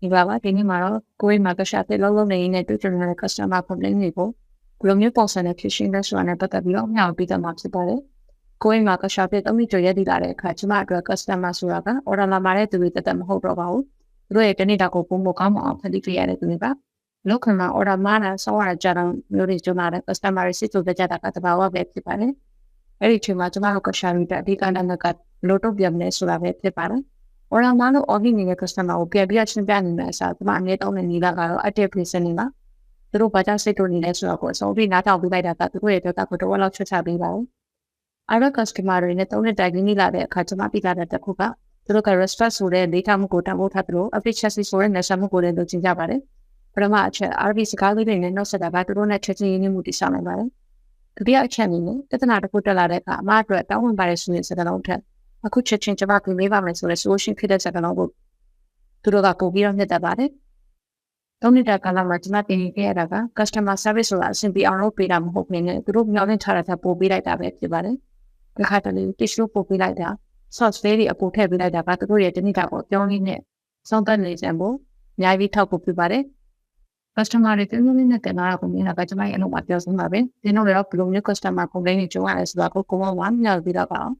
ဒီပါပါဒီနေ့မှာတော့ကိုယ်မှာကရှာတဲ့လုံးလုံးနေနဲ့တွေ့ကြုံရတဲ့ customer complaint တွေကိုဘယ်လိုမျိုးပုံစံနဲ့ဖြေရှင်းလဲဆိုတာနဲ့ပတ်သက်ပြီးတော့အများကြီးသိမှာဖြစ်ပါတယ်။ကိုယ်မှာကရှာတဲ့3နှစ်ကျော်ရည်တည်လာတဲ့အခါကျမအတွက် customer ဆိုတာက order လာတဲ့သူတွေတက်တက်မဟုတ်တော့ပါဘူး။သူတို့ရဲ့တနေ့တာကိုပုံမကောင်းမအောင်ဖန်တီးပေးရတဲ့သူတွေပါ။လောက်ခဏ order မှားဆောင်းရကြတော့မျိုးတွေကျလာတဲ့ customer တွေစစ်ကြကြတာကတဘာဝပဲဖြစ်ပါတယ်။အဲ့ဒီအချိန်မှာကျမတို့ကရှာရတဲ့အဓိကနာကလို့တော့ပြန်လဲဆိုတာပဲဖြစ်ပါတယ်။ order မှာလို့ order နေတဲ့ customer ကိုပြန်ပြီးရှင်းပြနေတဲ့အစားကျမအမြဲတောင်းနေနေတာကတော့ active listening ပါသူတို့ဘာကြောင့်စိတ်တူနေလဲဆိုတော့ကိုအဆုံးထိနားထောင်ပေးလိုက်တာကသူတို့ရဲ့အတွက်ကတော့လောက်ချွတ်ချပေးပါဦး။ other customer တွေနဲ့တုံးတဲ့တိုင်နေလာတဲ့အခါကျမပြလာတဲ့တစ်ခုကသူတို့က respect ဆိုတဲ့ဒေတာမှုကိုတန်ဖိုးထားသလို efficiency ဆိုတဲ့ measure မှုကိုလည်းလုပ်ချင်ကြပါတယ်။ပထမအချက် RV စကားလေးတွေနဲ့နောက်ဆက်တာကသူတို့နဲ့ချက်ချင်းရင်းနှီးမှုတည်ဆောက်နိုင်ပါတယ်။ဒုတိယအချက်အနေနဲ့ပြဿနာတစ်ခုတက်လာတဲ့အခါအမအတွက်တောင်းဝင်ပါတယ်ဆိုတဲ့စကားလုံးထက်အခုချက်ချင်းကျမပြင်ပေးပါမယ်ဆိုတဲ့ solution ဖြစ်တဲ့စကားလုံးကိုသူတို့ကပို့ပြီးတော့မြတ်တတ်ပါတယ်။သုံးနှစ်တာကာလမှာကျမတင်ခဲ့ရတာက customer service ဆိုတာအဆင်ပြေအောင်လုပ်ပေးတာမဟုတ်ဘဲနဲ့သူတို့မျှော်လင့်ထားတာပို့ပေးလိုက်တာပဲဖြစ်ပါတယ်။ဒီခါတလေ tissue ပို့ပေးလိုက်တာ software တွေအပိုထည့်ပေးလိုက်တာကသူတို့ရဲ့တနည်းကတော့ပြောင်းလေးနဲ့စောင့်တက်နေကြဖို့အများကြီးထောက်ပို့ပြပါတယ်။ customer တွေတင်းတင်းနဲ့တင်လာတာကိုမြင်တာကကျမရဲ့အလုပ်မှာပြောစမ်းပါပဲ။ဒီနောက်လည်းဘယ်လိုမျိုး customer complaint တွေကြုံရလဲဆိုတာကိုကိုယ်ကဝမ်းမြောက်ပြီးတော့ပါအောင်